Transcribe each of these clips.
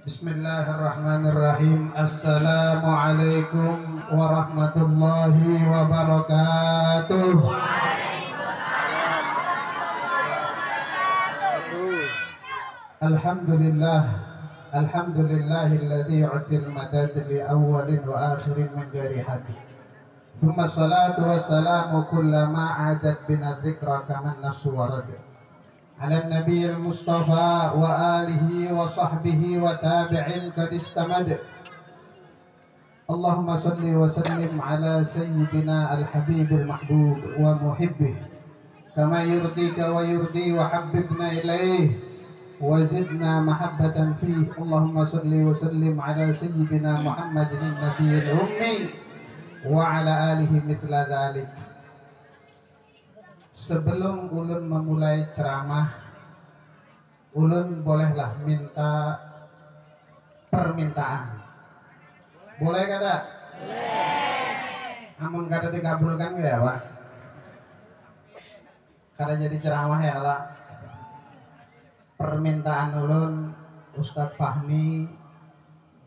Bismillahirrahmanirrahim. Assalamualaikum warahmatullahi wabarakatuh. Alhamdulillah. Alhamdulillahilladzi yu'til madad li awwalin wa akhirin min jarihati. Thumma salatu wassalamu kullama adat bina dzikra kaman nasu warad. Ala nabiyil mustafa wa alihi wa sahbihi wa tabi'in qad istamad. Allahumma salli wa sallim ala sayyidina al-habibil mahbub wa muhibbih kama yurdika wa yurdi wa habbibna ilaih wa zidna mahabbatan fih. Allahumma salli wa sallim ala sayyidina Muhammadin nabiyil ummi wa ala alihi mithla dhalik. Sebelum ulun memulai ceramah, ulun bolehlah minta permintaan. Boleh kada? Boleh. Amun kada dikabulkan ya Pak. Kada jadi ceramah ya lah. Permintaan ulun, Ustadz Fahmi,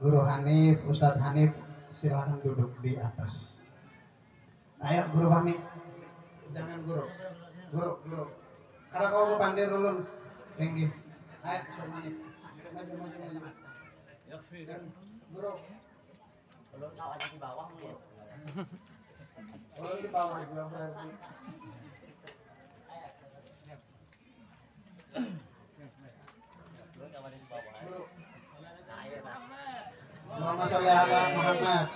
Guru Hanif, Ustadz Hanif, silahkan duduk di atas. Ayo Guru Fahmi, jangan Guru. Guru. Karena kau pandir ulun, tinggi. Ayo Ustadz Hanif, maju. Guru. Ulun kau ada di bawah nih. Ulun di bawah juga berarti. Allahumma sholli ala Muhammad.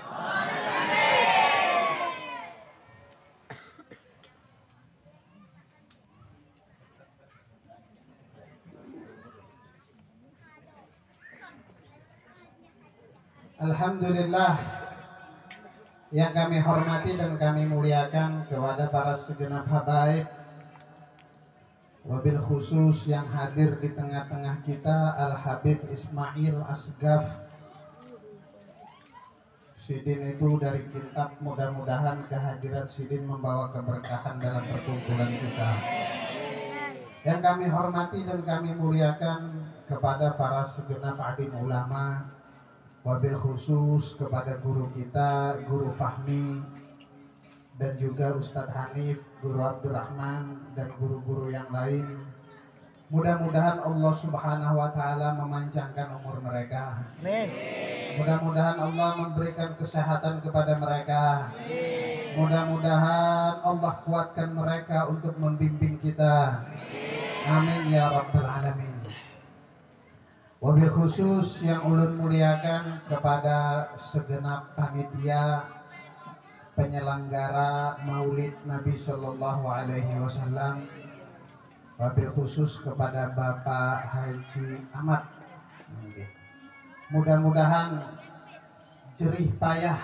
Alhamdulillah, yang kami hormati dan kami muliakan kepada para segenap habaib, wabil khusus yang hadir di tengah-tengah kita Al-Habib Ismail Asgaf Sidin itu dari Kintab. Mudah-mudahan kehadiran Sidin membawa keberkahan dalam perkumpulan kita. Yang kami hormati dan kami muliakan kepada para segenap alim ulama, wabil khusus kepada guru kita, Guru Fahmi, dan juga Ustadz Hanif, Guru Abdurrahman, dan guru-guru yang lain. Mudah-mudahan Allah Subhanahu wa Ta'ala memanjangkan umur mereka. Mudah-mudahan Allah memberikan kesehatan kepada mereka. Mudah-mudahan Allah kuatkan mereka untuk membimbing kita. Amin ya Rabbal Alamin. Wabil khusus yang ulun muliakan kepada segenap panitia penyelenggara Maulid Nabi Sallallahu Alaihi Wasallam. Wabil khusus kepada Bapak Haji Ahmad. Mudah-mudahan jerih payah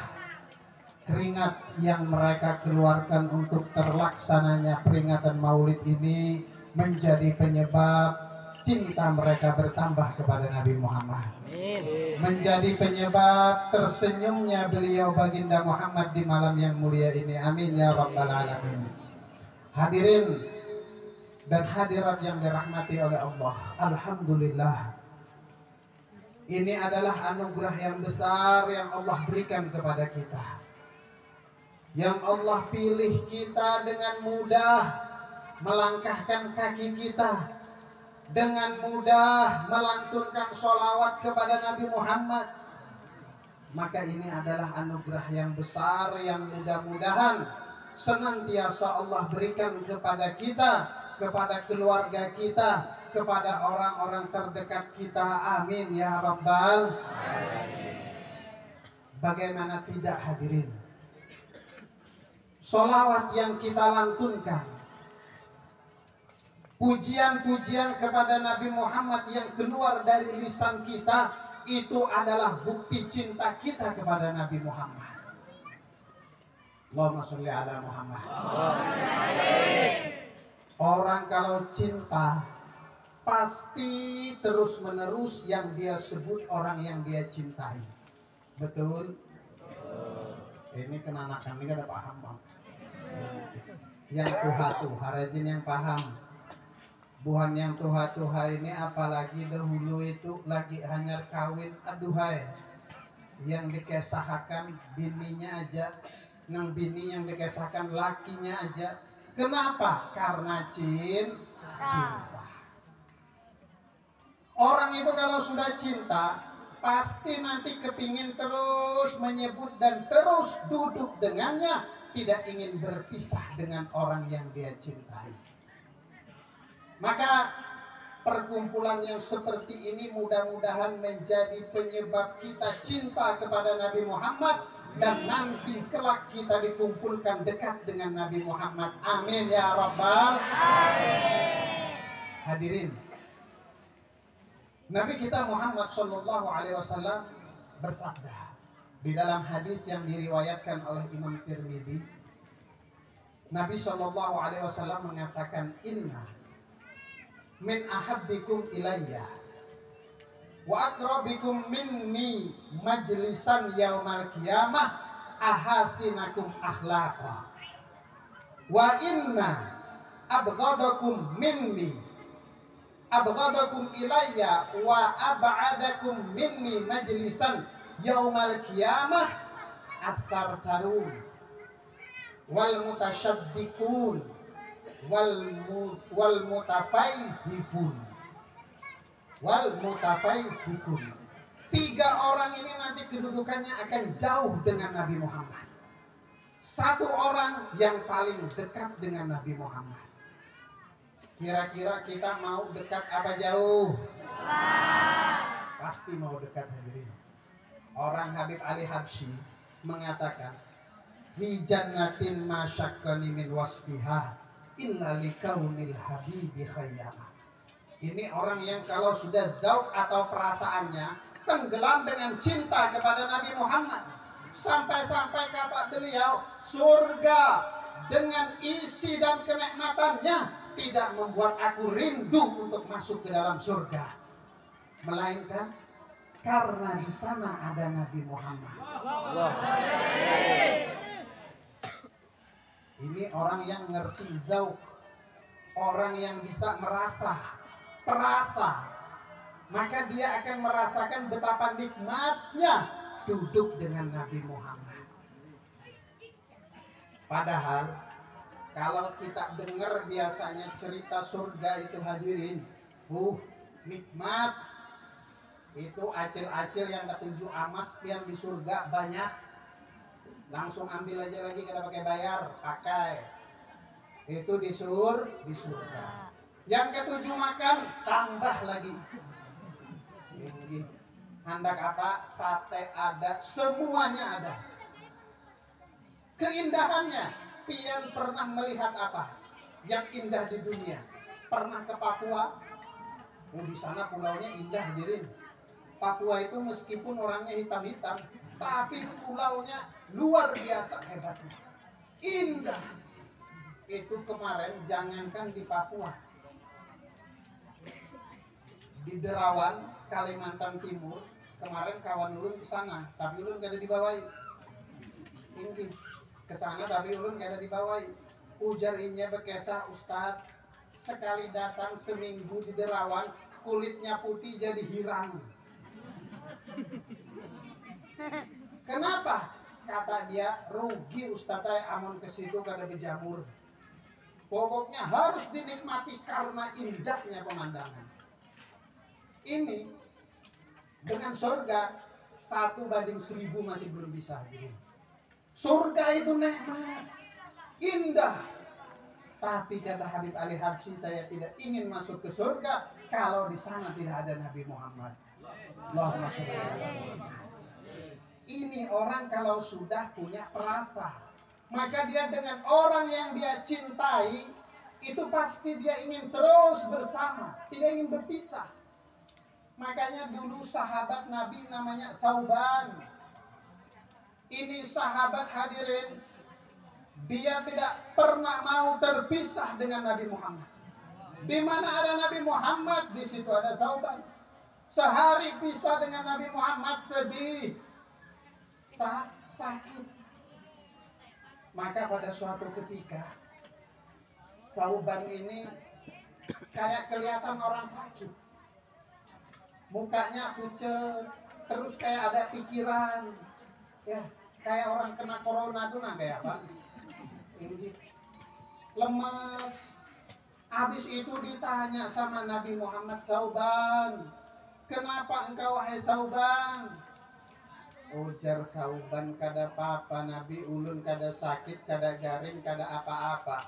keringat yang mereka keluarkan untuk terlaksananya peringatan Maulid ini menjadi penyebab cinta mereka bertambah kepada Nabi Muhammad. Menjadi penyebab tersenyumnya beliau baginda Muhammad di malam yang mulia ini. Amin ya Rabbal Alamin. Hadirin dan hadirat yang dirahmati oleh Allah, alhamdulillah, ini adalah anugerah yang besar yang Allah berikan kepada kita. Yang Allah pilih kita dengan mudah melangkahkan kaki kita, dengan mudah melantunkan sholawat kepada Nabi Muhammad. Maka ini adalah anugerah yang besar yang mudah-mudahan senantiasa Allah berikan kepada kita, kepada keluarga kita, kepada orang-orang terdekat kita. Amin ya Rabbal Alamin. Bagaimana tidak hadirin, sholawat yang kita lantunkan, pujian-pujian kepada Nabi Muhammad yang keluar dari lisan kita, itu adalah bukti cinta kita kepada Nabi Muhammad. Allahumma sholli ala Muhammad. Orang kalau cinta pasti terus menerus yang dia sebut orang yang dia cintai. Betul? Ini kenanak kami kada paham Bang. Yang tuha tuh harajin yang paham. Buhan yang tuha-tuha ini apalagi dahulu itu lagi hanya kawin, aduhai. Yang dikesahkan bininya aja, nang bini yang dikesahkan lakinya aja. Kenapa? Karena cinta. Orang itu kalau sudah cinta pasti nanti kepingin terus menyebut dan terus duduk dengannya, tidak ingin berpisah dengan orang yang dia cintai. Maka perkumpulan yang seperti ini mudah-mudahan menjadi penyebab kita cinta kepada Nabi Muhammad, dan nanti kelak kita dikumpulkan dekat dengan Nabi Muhammad. Amin ya Rabbal alamin. Hadirin, Nabi kita Muhammad Shallallahu Alaihi Wasallam bersabda di dalam hadis yang diriwayatkan oleh Imam Tirmidzi. Nabi Shallallahu Alaihi Wasallam mengatakan, Inna min ahabbikum ilayya wa akrabikum minni majlisan yaumal qiyamah ahasinakum akhlaqa wa inna abghadakum minni abghadakum ilayya wa ab'adakum minni majlisan yaumal qiyamah at-tartarun wal mutasyaddiqun wal mutafaihifun. Tiga orang ini nanti kedudukannya akan jauh dengan Nabi Muhammad. Satu orang yang paling dekat dengan Nabi Muhammad. Kira-kira kita mau dekat apa jauh? Pasti mau dekat, hadirin. Orang Habib Ali Habsyi mengatakan, fi jannatin ma syakkani min wasfiha illa likaunil habibi khayyama. Ini orang yang kalau sudah dzauq atau perasaannya tenggelam dengan cinta kepada Nabi Muhammad, sampai-sampai kata beliau, surga dengan isi dan kenikmatannya tidak membuat aku rindu untuk masuk ke dalam surga, melainkan karena di sana ada Nabi Muhammad. Ini orang yang ngerti dzauq, orang yang bisa perasa, maka dia akan merasakan betapa nikmatnya duduk dengan Nabi Muhammad. Padahal kalau kita dengar biasanya cerita surga itu, hadirin, nikmat. Itu acil-acil yang ketujuh amas yang di surga banyak. Langsung ambil aja lagi, kita pakai bayar, pakai. Itu di surga. Yang ketujuh makan, tambah lagi. Hendak apa? Sate ada, semuanya ada. Keindahannya, pian pernah melihat apa yang indah di dunia? Pernah ke Papua? Di sana pulaunya indah, hadirin. Papua itu meskipun orangnya hitam-hitam, tapi pulaunya luar biasa hebatnya, indah. Itu kemarin jangankan di Papua, di Derawan, Kalimantan Timur, kemarin kawan ulun ke sana, tapi ulun gak ada dibawain. Ini ke sana tapi ulun gak ada dibawain. Ujar inya berkesah, Ustadz, sekali datang seminggu di Derawan, kulitnya putih jadi hirang. Kenapa? Kata dia, rugi Ustadz amun ke situ kada berjamur. Pokoknya harus dinikmati karena indahnya pemandangan. Ini dengan surga 1:1000 masih belum bisa. Surga itu nikmat, indah. Tapi kata Habib Ali Habsyi, saya tidak ingin masuk ke surga kalau di sana tidak ada Nabi Muhammad. Allahumma sholli ala Muhammad. Ini orang kalau sudah punya perasa, maka dia dengan orang yang dia cintai itu pasti dia ingin terus bersama, tidak ingin berpisah. Makanya dulu sahabat Nabi namanya Thauban. Ini sahabat, hadirin, dia tidak pernah mau terpisah dengan Nabi Muhammad. Di mana ada Nabi Muhammad, di situ ada Thauban. Sehari pisah dengan Nabi Muhammad, sedih, sakit. Maka pada suatu ketika Thauban ini kayak kelihatan orang sakit. Mukanya pucet, terus kayak ada pikiran. Ya, kayak orang kena corona tuh nah kayak apa? Ini lemes. Habis itu ditanya sama Nabi Muhammad, Thauban, kenapa engkau wahai Thauban? Ujar Thauban, kada apa-apa Nabi, ulun kada sakit, kada garing, kada apa-apa.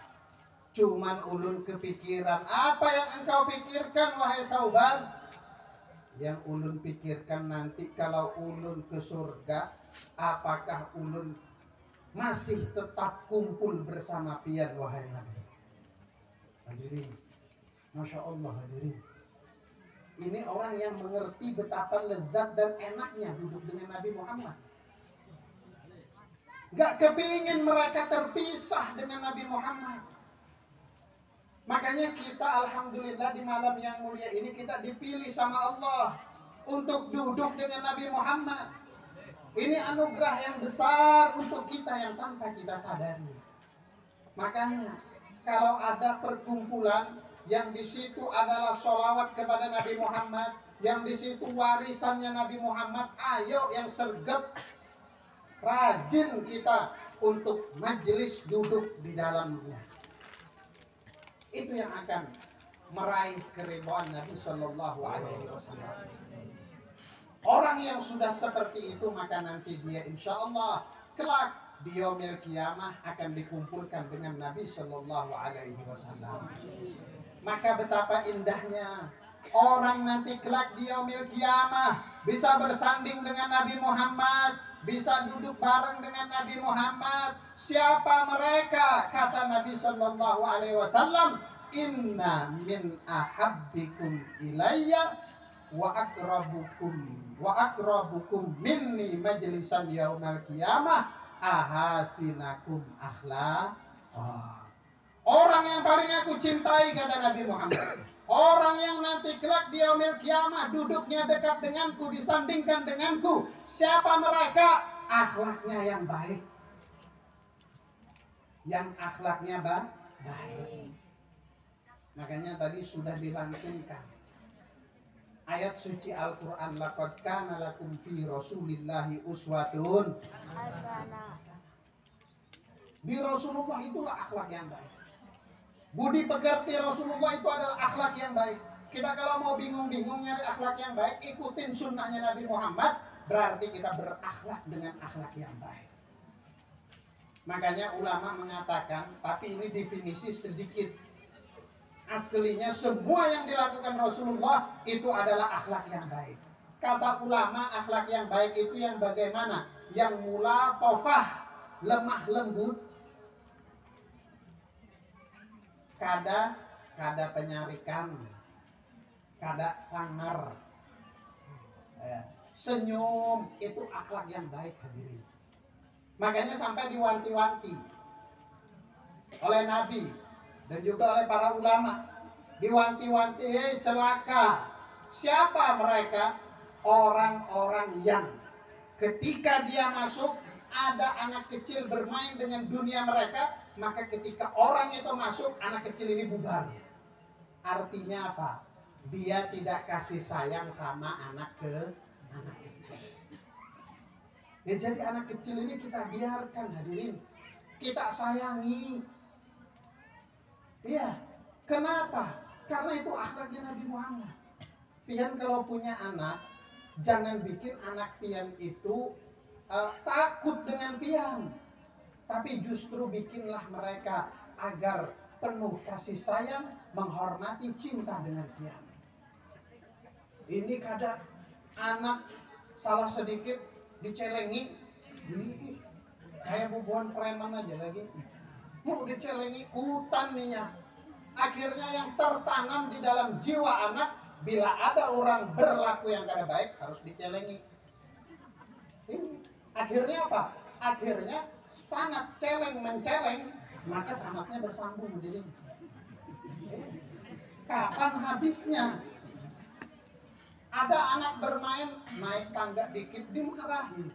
Cuman ulun kepikiran. Apa yang engkau pikirkan wahai Thauban? Yang ulun pikirkan nanti kalau ulun ke surga, apakah ulun masih tetap kumpul bersama pian wahai Nabi? Hadirin, Masya Allah hadirin. Ini orang yang mengerti betapa lezat dan enaknya duduk dengan Nabi Muhammad. Gak kepingin mereka terpisah dengan Nabi Muhammad. Makanya kita alhamdulillah di malam yang mulia ini kita dipilih sama Allah untuk duduk dengan Nabi Muhammad. Ini anugerah yang besar untuk kita yang tanpa kita sadari. Makanya kalau ada perkumpulan yang di situ adalah sholawat kepada Nabi Muhammad, yang di situ warisannya Nabi Muhammad, ayo yang sergap, rajin kita untuk majelis duduk di dalamnya. Itu yang akan meraih keridhaan Nabi Shallallahu Alaihi Wasallam. Orang yang sudah seperti itu maka nanti dia insya Allah kelak di yaumil kiamah akan dikumpulkan dengan Nabi Shallallahu Alaihi Wasallam. Maka betapa indahnya orang nanti kelak di yaumil kiamah bisa bersanding dengan Nabi Muhammad, bisa duduk bareng dengan Nabi Muhammad. Siapa mereka? Kata Nabi Shallallahu Alaihi Wasallam, Inna min ahabbikum ilayya wa akrabukum minni majlisan yaumal qiyamah ahasinakum akhlaq. Orang yang paling aku cintai kata Nabi Muhammad, orang yang nanti kelak di yaumil qiyamah duduknya dekat denganku, disandingkan denganku. Siapa mereka? Akhlaknya yang baik, yang akhlaknya baik. Makanya tadi sudah dilangsungkan ayat suci Al-Quran, laqad kana lakum fi rasulillahi uswatun hasanah. Di Rasulullah itulah akhlak yang baik. Budi pekerti Rasulullah itu adalah akhlak yang baik. Kita kalau mau bingung-bingung nyari akhlak yang baik, ikutin sunnahnya Nabi Muhammad, berarti kita berakhlak dengan akhlak yang baik. Makanya ulama mengatakan, tapi ini definisi sedikit, aslinya semua yang dilakukan Rasulullah itu adalah akhlak yang baik. Kata ulama, akhlak yang baik itu yang bagaimana? Yang mula tofah, lemah lembut, kada penyarikan, kada sangar, senyum, itu akhlak yang baik hadirin. Makanya sampai diwanti-wanti oleh Nabi dan juga oleh para ulama, diwanti-wanti, celaka. Siapa mereka? Orang-orang yang ketika dia masuk ada anak kecil bermain dengan dunia mereka, maka ketika orang itu masuk, anak kecil ini bubar. Artinya apa? Dia tidak kasih sayang sama anak kecil. Ya, jadi anak kecil ini kita biarkan hadirin, kita sayangi. Iya, kenapa? Karena itu akhlaknya Nabi Muhammad. Pian kalau punya anak, jangan bikin anak pian itu takut dengan pian, tapi justru bikinlah mereka agar penuh kasih sayang, menghormati, cinta dengan pian. Ini kadang anak salah sedikit dicelengi, kayak bubuhan preman aja lagi. Mau dicelengi hutan ninya. Akhirnya yang tertanam di dalam jiwa anak, bila ada orang berlaku yang kada baik harus dicelengi. Ini akhirnya apa? Akhirnya sangat celeng menceleng, maka sanatnya bersambung jadi. Kapan habisnya? Ada anak bermain naik tangga dikit dimarahi,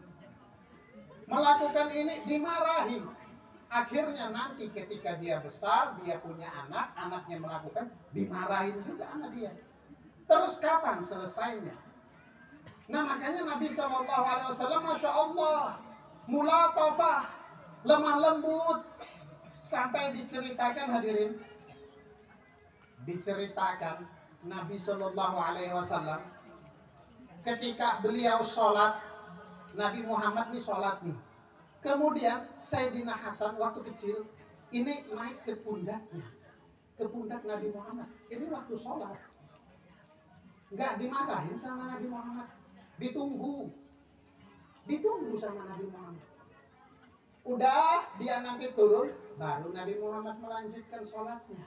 melakukan ini dimarahi. Akhirnya nanti ketika dia besar, dia punya anak, anaknya melakukan, dimarahin juga sama dia. Terus kapan selesainya? Nah makanya Nabi SAW, Masya Allah, mulatafah, lemah lembut, sampai diceritakan hadirin, diceritakan Nabi SAW ketika beliau sholat, Nabi Muhammad nih sholat nih. Kemudian Sayyidina Hasan waktu kecil ini naik ke pundaknya, ke pundak Nabi Muhammad. Ini waktu sholat, nggak dimarahin sama Nabi Muhammad, ditunggu sama Nabi Muhammad. Udah dia nanti turun, baru Nabi Muhammad melanjutkan sholatnya.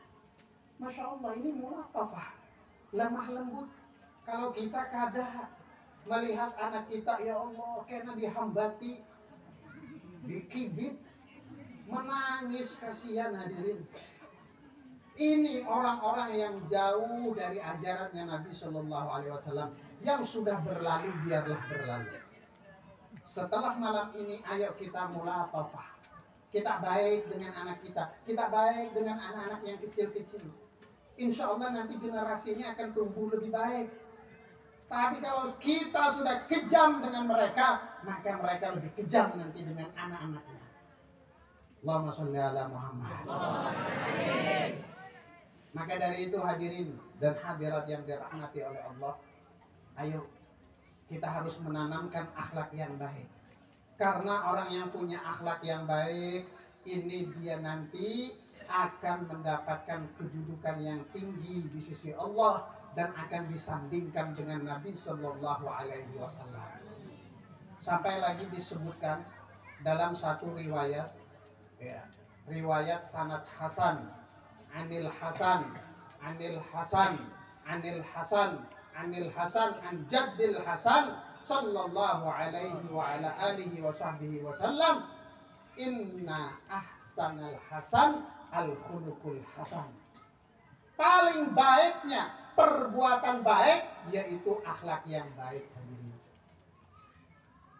Masya Allah, ini mulatafah, lemah lembut. Kalau kita kadang melihat anak kita, ya Allah, kena dihambati, dikibit, menangis, kasihan hadirin. Ini orang-orang yang jauh dari ajarannya Nabi Shallallahu Alaihi Wasallam. Yang sudah berlalu biarlah berlalu. Setelah malam ini, ayo kita mulatafah. Kita baik dengan anak kita, kita baik dengan anak-anak yang kecil-kecil. Insya Allah nanti generasinya akan tumbuh lebih baik. Tapi kalau kita sudah kejam dengan mereka, maka mereka lebih kejam nanti dengan anak-anaknya. Allahumma sholli ala Muhammad. Maka dari itu hadirin dan hadirat yang dirahmati oleh Allah, ayo kita harus menanamkan akhlak yang baik. Karena orang yang punya akhlak yang baik, ini dia nanti akan mendapatkan kedudukan yang tinggi di sisi Allah dan akan disandingkan dengan Nabi Sallallahu Alaihi Wasallam. Sampai lagi disebutkan dalam satu riwayat, ya, riwayat sanad Hasan, Anil Hasan, Anil Hasan, Anil Hasan, Anil Hasan, an Jaddil Hasan, Sallallahu Alaihi wa ala alihi wa sahbihi wasallam, inna ahsanal hasan al-khuluqul hasan. Paling baiknya perbuatan baik yaitu akhlak yang baik.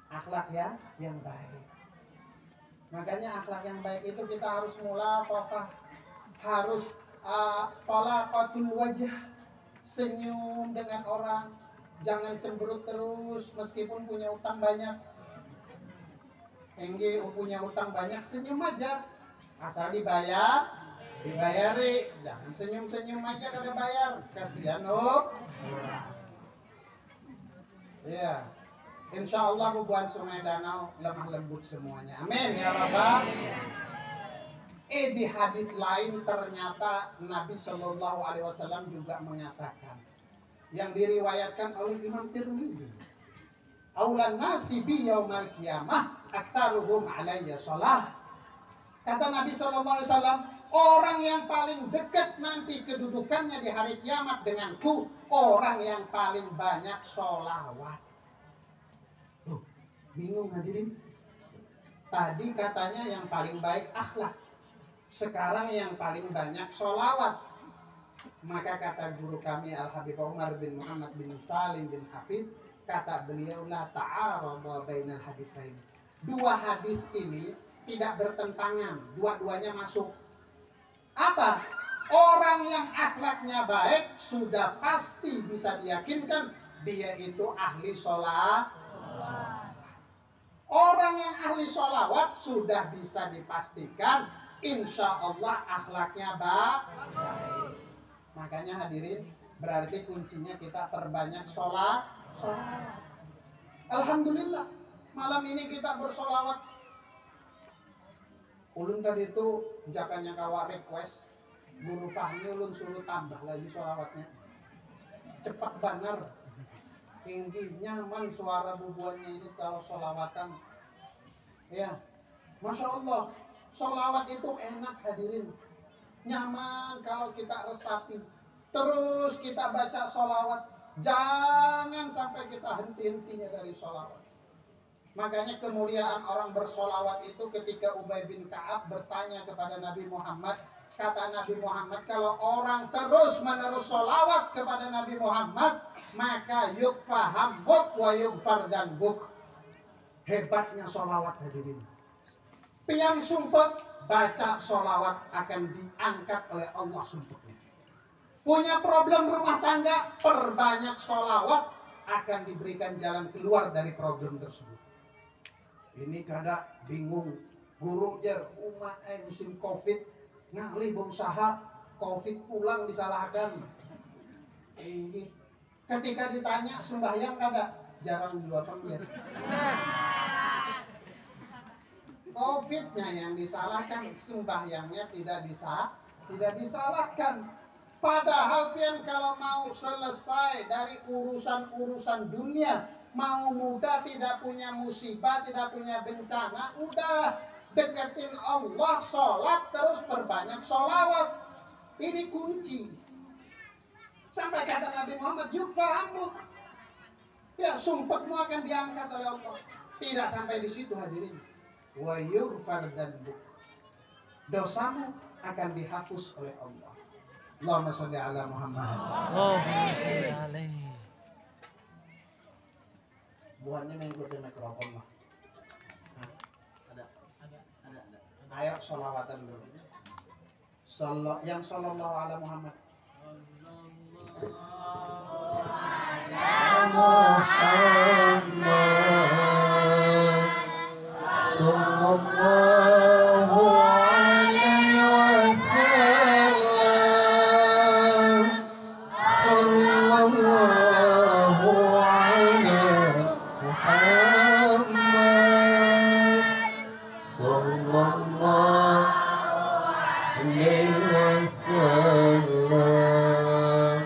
Akhlak yang baik. Makanya akhlak yang baik itu kita harus mulatafah, harus talaqatul wajah, senyum dengan orang, jangan cemberut terus meskipun punya utang banyak. Engge punya utang banyak, senyum aja, asal dibayari, jangan senyum-senyum aja kada bayar, kasihan loh. Ya, insya Allah bubuhan Sungai Danau lemah lembut semuanya, amin ya Rabbal. Di hadits lain ternyata Nabi Shallallahu Alaihi Wasallam juga mengatakan, yang diriwayatkan oleh Imam Tirmidzi, aulan nasi bi yaumal qiyamah aktaruhum alayya shalah. Kata Nabi Shallallahu Alaihi Wasallam, orang yang paling dekat nanti kedudukannya di hari kiamat denganku, orang yang paling banyak sholawat. Bingung hadirin? Tadi katanya yang paling baik akhlak, sekarang yang paling banyak sholawat. Maka kata guru kami Al-Habib Umar bin Muhammad bin Salim bin Hafid, kata beliau, la ta'arada bainal haditsain. Dua hadis ini tidak bertentangan, dua-duanya masuk. Apa? Orang yang akhlaknya baik sudah pasti bisa diyakinkan dia itu ahli sholat. Orang yang ahli sholawat sudah bisa dipastikan insya Allah akhlaknya baik. Makanya hadirin, berarti kuncinya kita perbanyak sholat. Alhamdulillah, malam ini kita bersolawat. Ulun tadi itu jakanya kawa request, guru Fahmi ulun suruh tambah lagi sholawatnya. Cepat benar, tinggi, nyaman suara bubuannya ini kalau sholawatan. Ya, Masya Allah, sholawat itu enak hadirin. Nyaman kalau kita resapi. Terus kita baca sholawat. Jangan sampai kita henti-hentinya dari sholawat. Makanya kemuliaan orang bersolawat itu ketika Ubay bin Ka'ab bertanya kepada Nabi Muhammad. Kata Nabi Muhammad, kalau orang terus menerus sholawat kepada Nabi Muhammad, maka yukfaham buk wa yukfar dan buk. Hebatnya sholawat hadirin. Piang sumpek, baca sholawat akan diangkat oleh Allah sumpeknya. Punya problem rumah tangga, perbanyak sholawat akan diberikan jalan keluar dari problem tersebut. Ini kadang bingung, guru jar umat musim covid ngalih berusaha, covid pulang disalahkan. Ini ketika ditanya sembahyang kada, jarang jawab ya. Covid-nya yang disalahkan, sembahyangnya tidak disalahkan. Padahal pian kalau mau selesai dari urusan-urusan dunia, mau muda tidak punya musibah, tidak punya bencana, udah deketin Allah, sholat terus perbanyak sholawat. Ini kunci. Sampai kata Nabi Muhammad, yukamu, ya sumpahmu akan diangkat oleh Allah. Tidak sampai di situ hadirin. Wa yughfar dzanbuk, dosamu akan dihapus oleh Allah. Allahumma sholli ala Muhammad. Allahumma sholli alaihi. Buahnya mengikuti mikrofon lah. Ada. Ayo sholawatan dulu. Yang sallallahu ala Muhammad. Sallallahu alaihi wasallam. Sallallahu ala Muhammad. Sallallahu alaihi wasallam. Sallallahu ala Muhammad. Sallallahu alaihi wasallam.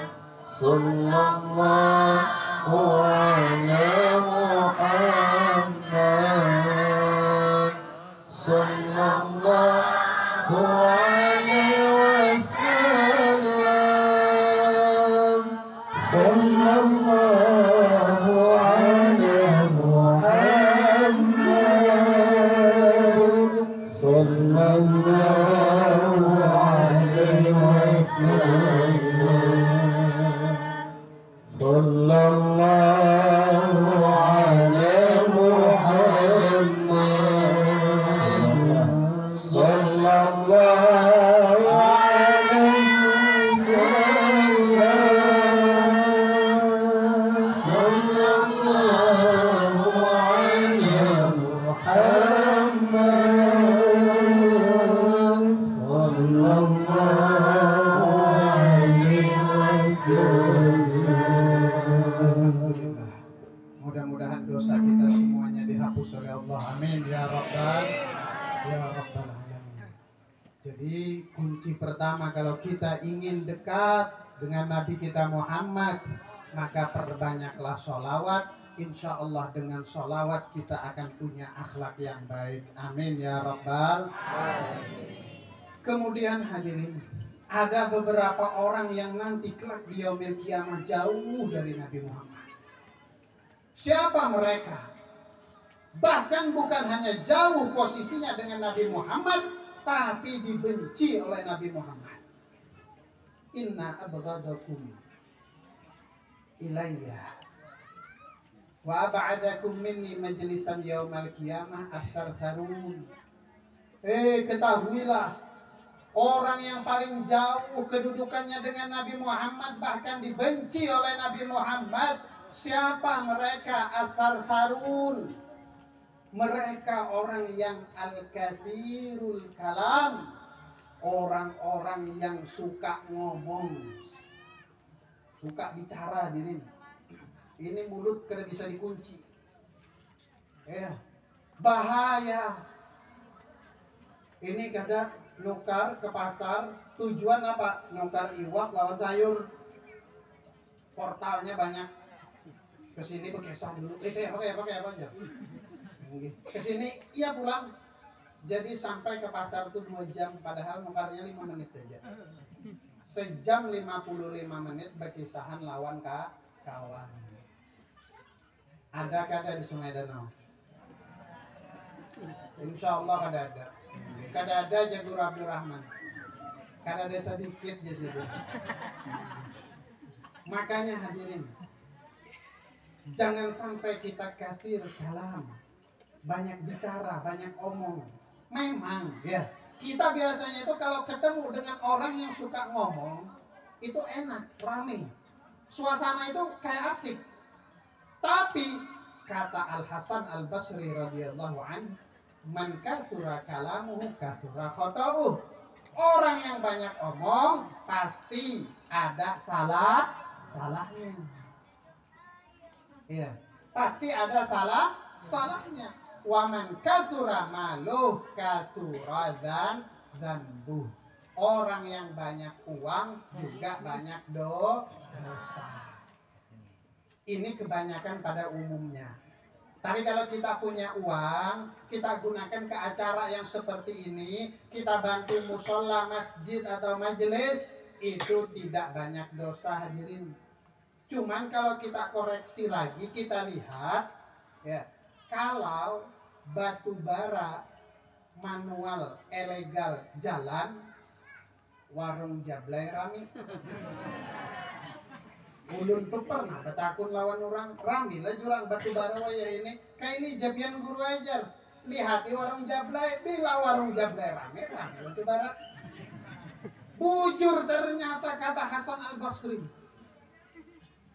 Sallallahu ala Muhammad. Sallallahu alaihi wasallam. Sallallahu ala Muhammad. Sallallahu alaihi wasallam. Sallallahu ala Muhammad. Sallallahu alaihi wasallam. Mudah-mudahan dosa kita semuanya dihapus oleh Allah. Amin ya rabbal alamin. Jadi kunci pertama kalau kita ingin dekat dengan Nabi kita Muhammad, maka perbanyaklah sholawat. Insya Allah dengan sholawat kita akan punya akhlak yang baik. Amin ya rabbal alamin. Kemudian hadirin, ada beberapa orang yang nanti kelak di yaumil kiamah jauh dari Nabi Muhammad. Siapa mereka? Bahkan bukan hanya jauh posisinya dengan Nabi Muhammad, tapi dibenci oleh Nabi Muhammad. Inna abghadakum ilayya wa ab'adakum minni majlisan yaumal qiyamah at-tarharun. Ketahuilah, orang yang paling jauh kedudukannya dengan Nabi Muhammad, bahkan dibenci oleh Nabi Muhammad. Siapa mereka? At-tarharun. Mereka orang yang al-kathirul kalam, orang-orang yang suka ngomong, suka bicara diri. Ini mulut kada bisa dikunci. Bahaya. Ini kada nukar ke pasar, tujuan apa? Nukar iwak lawan sayur. Portalnya banyak. Kesini bekesah dulu. Pakai apa aja. Kesini iya pulang. Jadi sampai ke pasar tuh 2 jam, padahal nukarnya 5 menit aja. Sejam 55 menit berkisahan lawan kawan. Ada kada di Sungai Danau? Insya Allah kada ada. Kada ada Jagur Abdul Rahman. Kada ada sedikit aja sih. Makanya hadirin, jangan sampai kita kathir kalam, banyak bicara, banyak omong. Memang ya, kita biasanya itu kalau ketemu dengan orang yang suka ngomong, itu enak, rame. Suasana itu kayak asik. Tapi kata Al Hasan Al Basri radhiyallahu anhu, man kathura kalamuhu kathura khata'uh. Orang yang banyak omong pasti ada salahnya. Iya, pasti ada salahnya. Wa man kathura maluh kathura dzanbuh. Orang yang banyak uang juga banyak dosa. Ini kebanyakan pada umumnya. Tapi kalau kita punya uang, kita gunakan ke acara yang seperti ini, kita bantu musola, masjid atau majelis, itu tidak banyak dosa hadirin. Cuman kalau kita koreksi lagi, kita lihat ya, kalau batu bara manual ilegal jalan, warung jablay rami. Ulun tuh pernah betakun lawan orang rami lah jurang batu bara waya ini. Kayak ini jabian guru ajar. Lihat di warung jablay, bila warung jablay rami batu bara. Bujur ternyata kata Hasan Al Basri.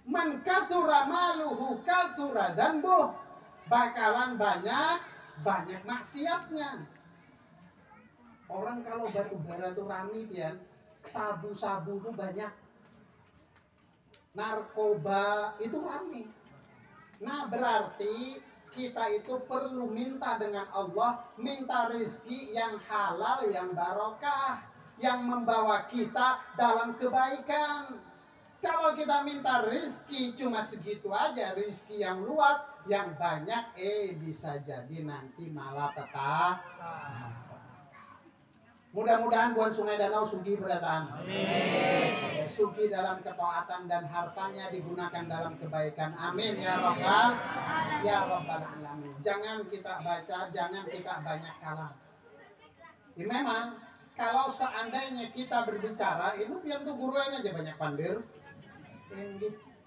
Man kathura maluhu kathura dzanbuh. Bakalan banyak maksiatnya. Orang kalau batu bara tuh rami pian, sabu-sabu tuh banyak. Narkoba itu rame. Nah berarti kita itu perlu minta dengan Allah, minta rezeki yang halal, yang barokah, yang membawa kita dalam kebaikan. Kalau kita minta rezeki cuma segitu aja, rezeki yang luas, yang banyak, bisa jadi nanti malah petah. Mudah-mudahan buat Sungai Danau sugi berataan. Amin. Sugi dalam ketaatan dan hartanya digunakan dalam kebaikan. Amin ya Rabbal alamin. Jangan kita baca, jangan kita banyak kalam. Ya, memang kalau seandainya kita berbicara, itu biar tuh guruin aja banyak pandir.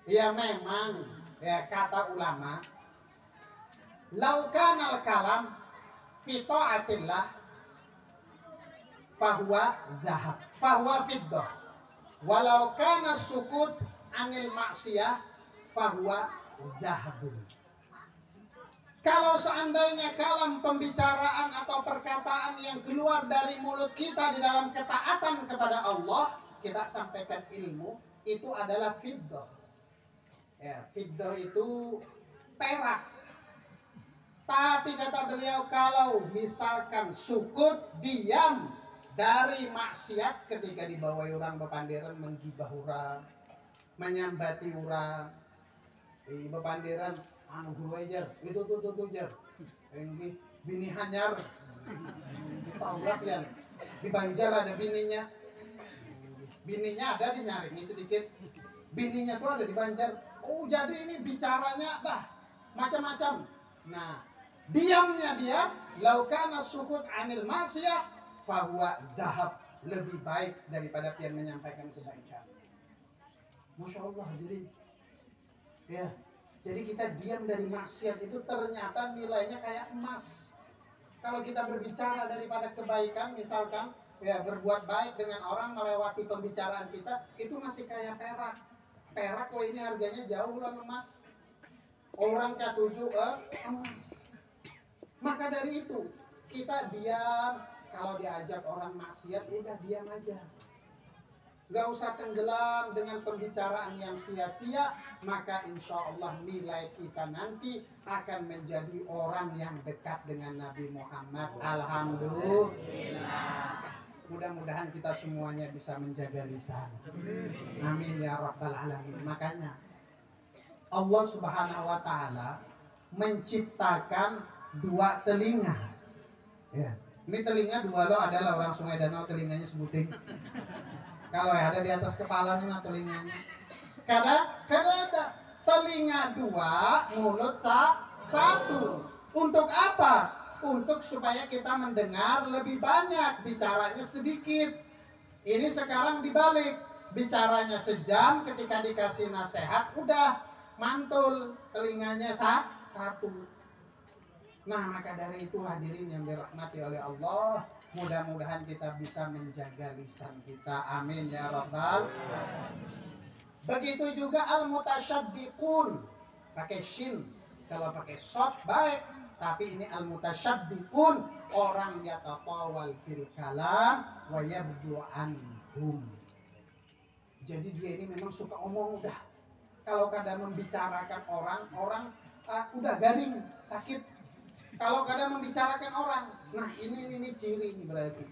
Ya memang ya kata ulama, laukanal kalam fi ta'atillah fahuwa zahab, fahuwa fiddah. Walau kana sukut anil maksiyah fahuwa zahabun. Kalau seandainya kalam pembicaraan atau perkataan yang keluar dari mulut kita di dalam ketaatan kepada Allah, kita sampaikan ilmu, itu adalah fiddah. Ya, fiddah itu perak. Tapi kata beliau, kalau misalkan sukut, diam dari maksiat ketika dibawai orang bepandiran, menggibah orang, menyambati orang, bepandiran anu guru aja, itu tuh jar, ini bini hanyar, tahu gak ya, di Banjar ada bininya ada di Nyaring sedikit, bininya tuh ada di Banjar. Oh jadi ini bicaranya macam-macam. Nah diamnya dia, laukana sukut anil maksiyah fahuwa dahab, lebih baik daripada pian menyampaikan kebaikan. Masya Allah hadirin. Ya, jadi kita diam dari maksiat itu ternyata nilainya kayak emas. Kalau kita berbicara daripada kebaikan, misalkan ya berbuat baik dengan orang melewati pembicaraan kita, itu masih kayak perak. Perak kok ini harganya jauh lah emas. Orang K7 emas. Maka dari itu kita diam. Kalau diajak orang maksiat, udah diam aja. Gak usah tenggelam dengan pembicaraan yang sia-sia. Maka insya Allah nilai kita nanti akan menjadi orang yang dekat dengan Nabi Muhammad. Alhamdulillah. Mudah-mudahan kita semuanya bisa menjaga lisan. Amin ya Rabbal alamin. Makanya Allah Subhanahu wa ta'ala menciptakan dua telinga. Ya. Ini telinga dua loh, adalah orang Sungai Danau telinganya sebuting. Kalau ada di atas kepala nih telinganya. Karena ada telinga dua, mulut satu. Untuk apa? Untuk supaya kita mendengar lebih banyak, bicaranya sedikit. Ini sekarang dibalik, bicaranya sejam, ketika dikasih nasihat udah mantul telinganya satu. Nah, maka dari itu hadirin yang dirahmati oleh Allah, mudah-mudahan kita bisa menjaga lisan kita. Amin ya rabbal. Begitu juga al-mutasyaddiqun, pakai shin. Kalau pakai shad baik, tapi ini al-mutasyaddiqun, orang yataqawal fil kalam wa yabdu anhum. Jadi dia ini memang suka omong udah. Kalau kadang membicarakan orang udah garing, sakit. Kalau kadang membicarakan orang, nah ini ciri ini berarti.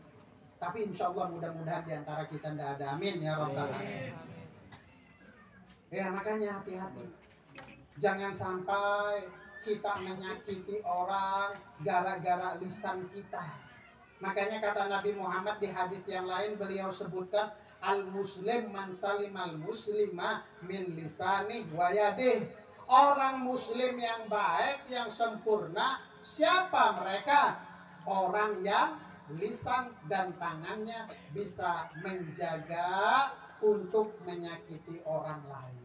Tapi insya Allah mudah-mudahan diantara kita tidak ada. Amin ya rabbal alamin. Ya makanya hati-hati. Jangan sampai kita menyakiti orang gara-gara lisan kita. Makanya kata Nabi Muhammad di hadis yang lain, beliau sebutkan al-muslim man salimal muslima min lisanih wa yadih. Orang muslim yang baik, yang sempurna, siapa mereka? Orang yang lisan dan tangannya bisa menjaga untuk menyakiti orang lain.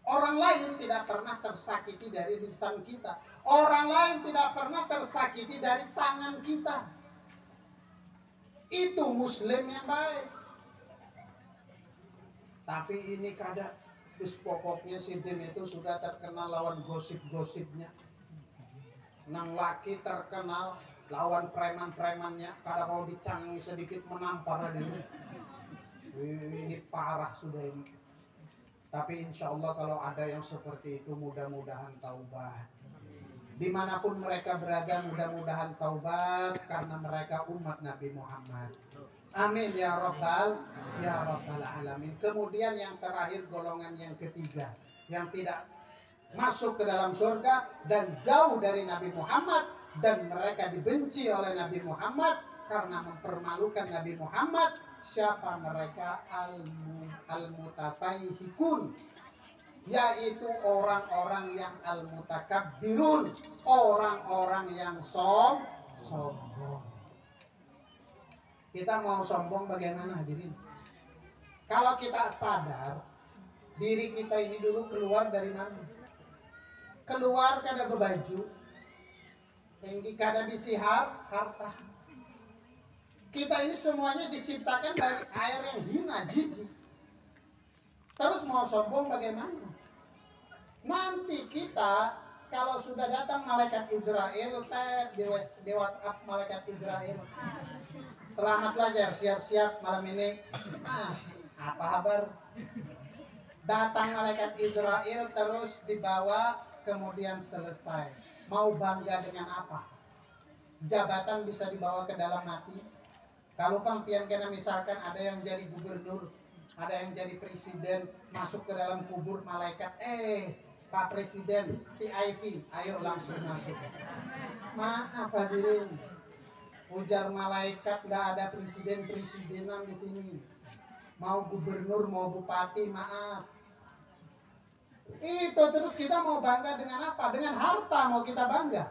Orang lain tidak pernah tersakiti dari lisan kita. Orang lain tidak pernah tersakiti dari tangan kita. Itu muslim yang baik. Tapi ini kadang pokoknya si Din itu sudah terkenal lawan gosip-gosipnya. Nang laki terkenal lawan preman-premannya. Kadang mau dicangi sedikit menampar dia. Ini parah sudah ini. Tapi insya Allah kalau ada yang seperti itu mudah-mudahan taubat. Dimanapun mereka berada mudah-mudahan taubat karena mereka umat Nabi Muhammad. Amin ya rabbal alamin. Kemudian yang terakhir golongan yang ketiga yang tidak masuk ke dalam surga dan jauh dari Nabi Muhammad dan mereka dibenci oleh Nabi Muhammad karena mempermalukan Nabi Muhammad. Siapa mereka? Al-mutafaihikun, yaitu orang-orang yang al-mutakabbirun, orang-orang yang sombong. Kita mau sombong bagaimana hadirin? Kalau kita sadar diri kita ini dulu keluar dari mana? Keluar kada berbaju, tinggi kada bisihar, harta. Kita ini semuanya diciptakan dari air yang hina, jijik. Terus mau sombong bagaimana? Nanti kita kalau sudah datang malaikat Israel, di WhatsApp malaikat Israel, selamat belajar, siap-siap malam ini. Apa kabar? Datang malaikat Israel terus dibawa, kemudian selesai. Mau bangga dengan apa? Jabatan bisa dibawa ke dalam mati. Kalau kampian kena misalkan ada yang jadi gubernur, ada yang jadi presiden, masuk ke dalam kubur malaikat, Pak Presiden, VIP, ayo langsung masuk. Maaf hadirin, ujar malaikat nggak ada presiden-presidenan di sini. Mau gubernur, mau bupati, maaf. Itu terus kita mau bangga dengan apa? Dengan harta mau kita bangga.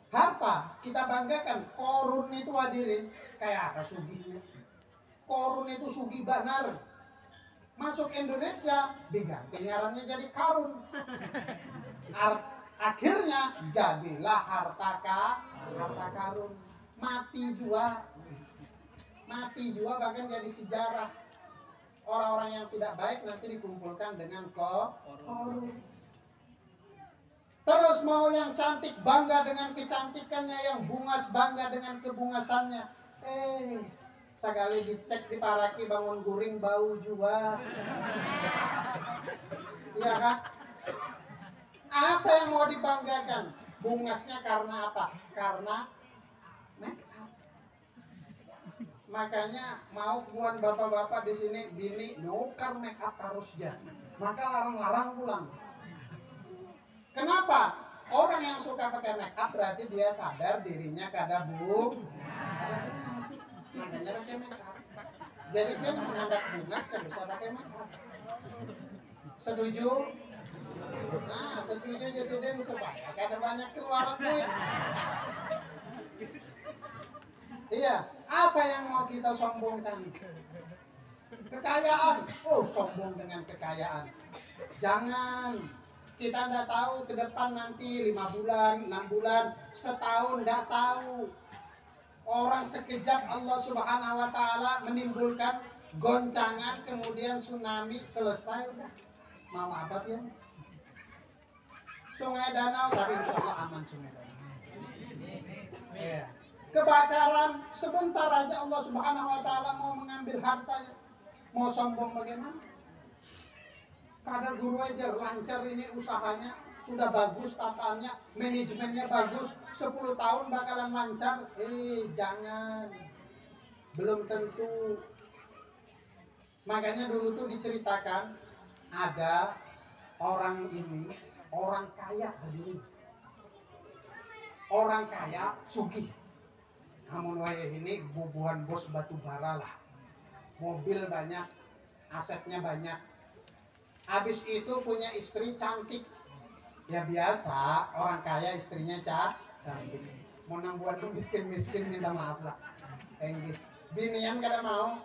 Harta kita banggakan. Korun itu hadirin kayak apa sugihnya? Korun itu sugih benar. Masuk Indonesia diganti ngarannya jadi karun. Akhirnya jadilah harta karun. Mati juga bahkan jadi sejarah. Orang-orang yang tidak baik nanti dikumpulkan dengan korun. Terus mau yang cantik bangga dengan kecantikannya, yang bungas bangga dengan kebungasannya. Sekali dicek di paraki bangun guring bau juga. Iya kan? Apa yang mau dibanggakan? Bungasnya karena apa? Karena make up. Makanya mau buat bapak-bapak di sini bini nukar make up harusnya. Maka larang-larang pulang. Kenapa? Orang yang suka pakai make up berarti dia sadar dirinya kada makanya pakai make up. Jadi kan menganggap bungas kan bisa pakai make up. Setuju? Nah, setuju Jesiden supaya kada banyak keluaran duit. Iya, apa yang mau kita sombongkan? Kekayaan. Oh, sombong dengan kekayaan. Jangan. Kita nggak tahu ke depan nanti 5 bulan, 6 bulan, setahun nggak tahu. Orang sekejap Allah Subhanahu wa taala menimbulkan goncangan, kemudian tsunami, selesai udah. Mau apa ya? Sungai Danau, tapi insya Allah aman Sungai Danau. Ya. Kebakaran, sebentar aja Allah Subhanahu wa taala mau mengambil hartanya. Mau sombong bagaimana? Kadang guru aja lancar ini usahanya, sudah bagus tataannya, manajemennya bagus, 10 tahun bakalan lancar. Jangan. Belum tentu. Makanya dulu tuh diceritakan ada orang ini, orang kaya hadirin. Orang kaya sugih. Namun wayah ini bubuhan bos batu bara lah. Mobil banyak, asetnya banyak. Habis itu punya istri cantik. Ya biasa, orang kaya istrinya cantik. Mau nang buat tuh miskin-miskin minta maaf lah. Kayak gitu. Binian kada mau.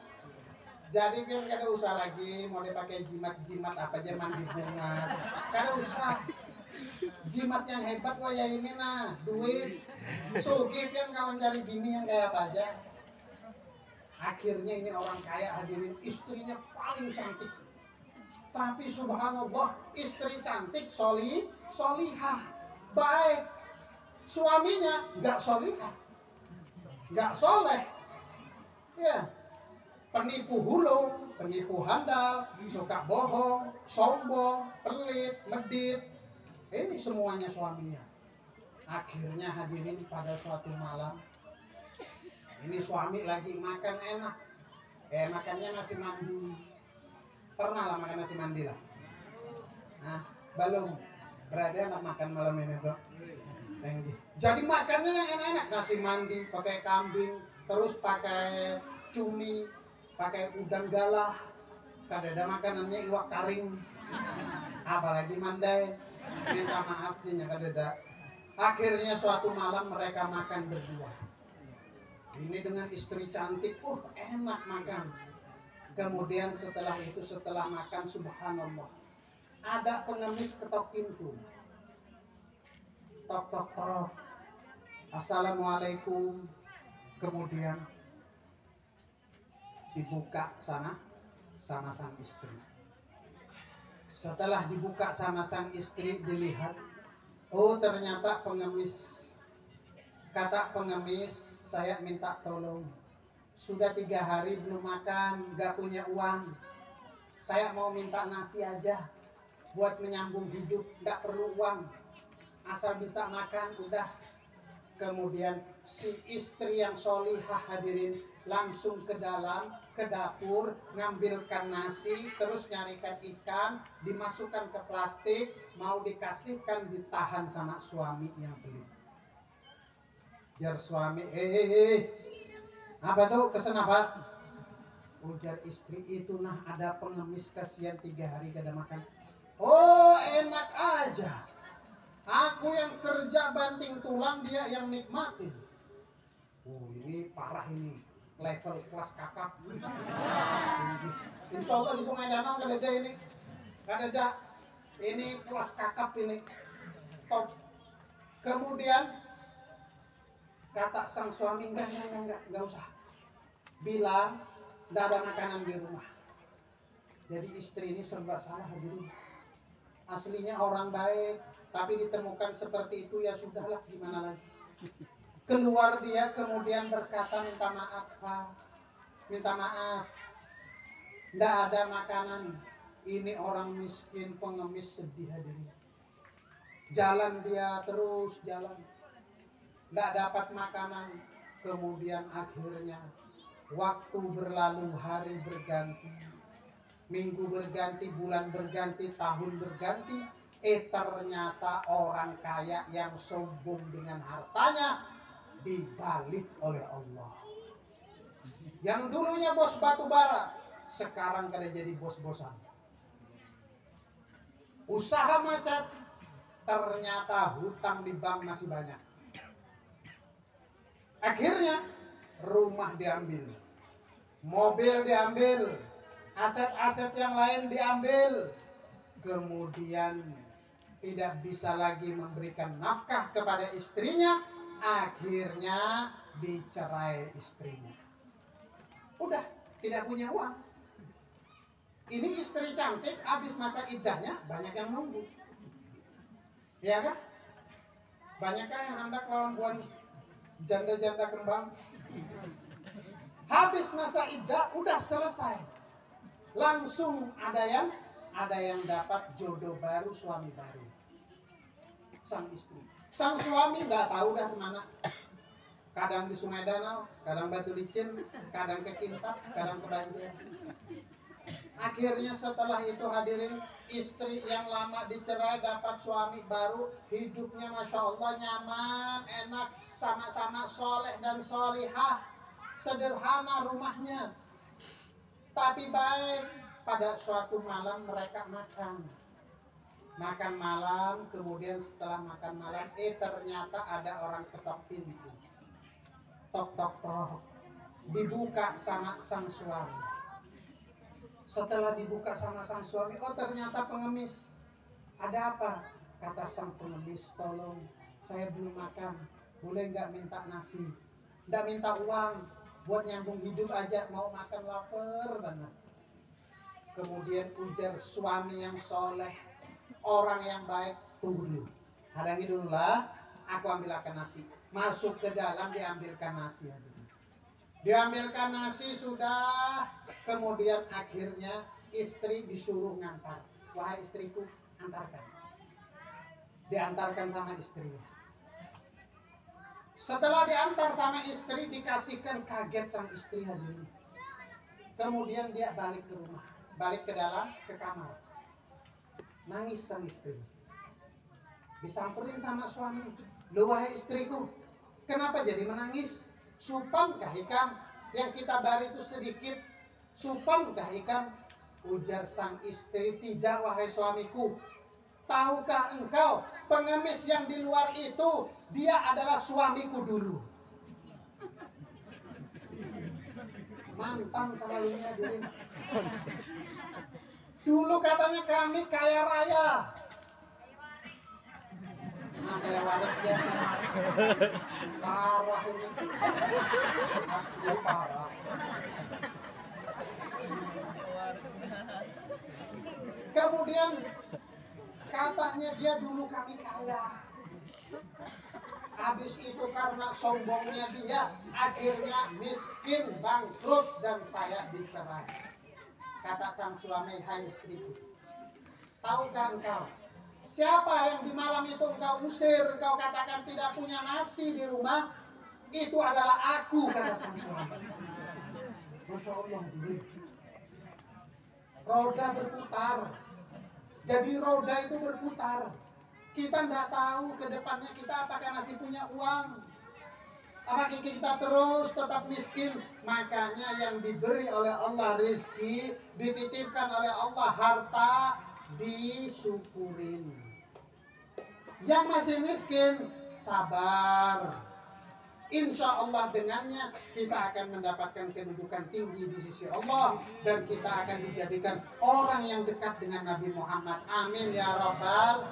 Jadi biar kada usah lagi mau dipakai jimat-jimat apa aja mandi bunga. Kada usah. Jimat yang hebat waya ini nah, duit. Sugih yang kawan cari bini yang kayak apa aja. Akhirnya ini orang kaya hadirin, istrinya paling cantik. Tapi subhanallah, istri cantik, solihah, baik. Suaminya nggak solihah, nggak soleh. Ya, penipu hulung, penipu handal, suka bohong, sombong, pelit, medit. Ini semuanya suaminya. Akhirnya hadirin pada suatu malam, ini suami lagi makan enak. Makannya nasi mandi. Pernah lah makan nasi mandi lah? Nah, belum. Berarti enak makan malam ini tuh. Jadi makannya yang enak-enak, nasi mandi, pakai kambing, terus pakai cumi, pakai udang galah. Kadang-kadang makanannya iwak taring, apalagi mandai. Minta maaf nih kadang-kadang. Akhirnya suatu malam mereka makan berdua. Ini dengan istri cantik, enak makan. Kemudian setelah itu, setelah makan, subhanallah, ada pengemis ketok pintu. Tok tok tok. Assalamualaikum. Kemudian dibuka sana sama sang istri. Setelah dibuka sama sang istri, dilihat, oh ternyata pengemis. Kata pengemis, saya minta tolong. Sudah 3 hari belum makan, gak punya uang. Saya mau minta nasi aja buat menyambung hidup, gak perlu uang. Asal bisa makan, udah. Kemudian si istri yang solihah hadirin langsung ke dalam, ke dapur, ngambilkan nasi, terus nyarikan ikan, dimasukkan ke plastik, mau dikasihkan, ditahan sama suami yang beli. Jar suami, apa tuh kesenapat? Ujar istri itu, nah ada pengemis kasihan 3 hari gak ada makan. Oh enak aja. Aku yang kerja banting tulang, dia yang nikmatin. Oh ini parah ini. Level kelas kakap. Insya Allah di Sungai Danau gak ada ini. Gak ada. Ini kelas kakap ini. Stop. Kemudian kata sang suami, enggak usah. Bilang, enggak ada makanan di rumah. Jadi istri ini serba salah hadirin. Aslinya orang baik, tapi ditemukan seperti itu, ya sudahlah, gimana lagi. Keluar dia, kemudian berkata, minta maaf Pak. Minta maaf. Enggak ada makanan. Ini orang miskin, pengemis, sedih hadirin. Jalan dia terus, jalan. Nggak dapat makanan, kemudian akhirnya waktu berlalu, hari berganti, minggu berganti, bulan berganti, tahun berganti. Ternyata orang kaya yang sombong dengan hartanya dibalik oleh Allah. Yang dulunya bos batu bara, sekarang kada jadi bos-bosan. Usaha macet, ternyata hutang di bank masih banyak. Akhirnya rumah diambil, mobil diambil, aset-aset yang lain diambil. Kemudian tidak bisa lagi memberikan nafkah kepada istrinya, akhirnya dicerai istrinya. Udah tidak punya uang. Ini istri cantik, habis masa iddahnya banyak yang nunggu. Ya kan? Banyakkah yang hendak lawan buan janda-janda kembang? Habis masa iddah udah selesai. Langsung ada yang dapat jodoh baru, suami baru. Sang istri. Sang suami nggak tahu dah kemana. Kadang di Sungai Danau, kadang Batu Licin, kadang ke Kintab, kadang ke Banjar. Akhirnya setelah itu hadirin, istri yang lama dicerai dapat suami baru, hidupnya Masya Allah nyaman, enak, sama-sama soleh dan solihah, sederhana rumahnya, tapi baik. Pada suatu malam mereka makan malam, kemudian setelah makan malam, ternyata ada orang ketok pintu, tok tok tok, dibuka sama sang suami. Setelah dibuka sama sang suami, oh ternyata pengemis. Ada apa? Kata sang pengemis, tolong saya belum makan, boleh nggak minta nasi? Nggak minta uang, buat nyambung hidup aja, mau makan lapar banget. Kemudian ujar suami yang soleh, orang yang baik, tunggu dulu. Hadangi dulu lah, aku ambilkan nasi. Masuk ke dalam, diambilkan nasi. Diambilkan nasi sudah, kemudian akhirnya istri disuruh ngantar. Wahai istriku, antarkan. Diantarkan sama istrinya. Setelah diantar sama istri, dikasihkan, kaget sang istri hadirin. Kemudian dia balik ke rumah, balik ke dalam, ke kamar. Nangis sang istri. Disamperin sama suami. Loh wahai istriku, kenapa jadi menangis? Supankah ikam yang kita bari itu sedikit? Supankah ikam? Ujar sang istri, tidak wahai suamiku. Tahukah engkau pengemis yang di luar itu, dia adalah suamiku dulu. Mantan selalunya diri. Dulu katanya kami kaya raya. Nah, kayak waris ya. Parah ini. Asli parah. Kemudian katanya dia dulu kami kaya. Habis itu karena sombongnya dia, akhirnya miskin, bangkrut, dan saya dicerai. Kata sang suami, hai istriku, tahukah engkau siapa yang di malam itu engkau usir, engkau katakan tidak punya nasi di rumah? Itu adalah aku, kata sang suami. Masya Allah. Roda berputar. Jadi roda itu berputar. Kita tidak tahu ke depannya kita apakah masih punya uang. Apakah kita terus tetap miskin? Makanya yang diberi oleh Allah rezeki, dititipkan oleh Allah harta, disyukurin. Yang masih miskin, sabar. Insya Allah dengannya kita akan mendapatkan kedudukan tinggi di sisi Allah, dan kita akan dijadikan orang yang dekat dengan Nabi Muhammad. Amin ya Rabbal.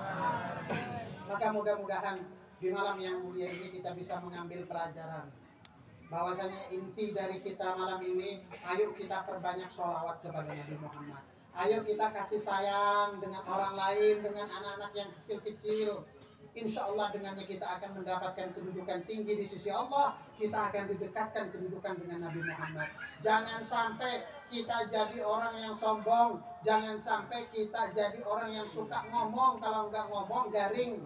Maka mudah-mudahan di malam yang mulia ini kita bisa mengambil pelajaran bahwasanya inti dari kita malam ini, ayo kita perbanyak sholawat kepada Nabi Muhammad. Ayo kita kasih sayang dengan orang lain, dengan anak-anak yang kecil-kecil. Insya Allah dengannya kita akan mendapatkan kedudukan tinggi di sisi Allah. Kita akan didekatkan kedudukan dengan Nabi Muhammad. Jangan sampai kita jadi orang yang sombong. Jangan sampai kita jadi orang yang suka ngomong. Kalau nggak ngomong garing.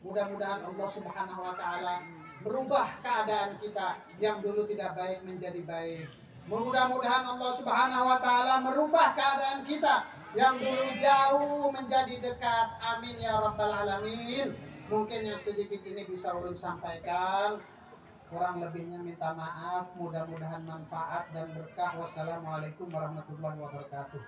Mudah-mudahan Allah Subhanahu Wa Taala merubah keadaan kita yang dulu tidak baik menjadi baik. Mudah-mudahan Allah Subhanahu Wa Taala merubah keadaan kita yang dulu jauh menjadi dekat. Amin ya Rabbal Alamin. Mungkin yang sedikit ini bisa ulun sampaikan, kurang lebihnya minta maaf. Mudah-mudahan manfaat dan berkah. Wassalamualaikum warahmatullahi wabarakatuh.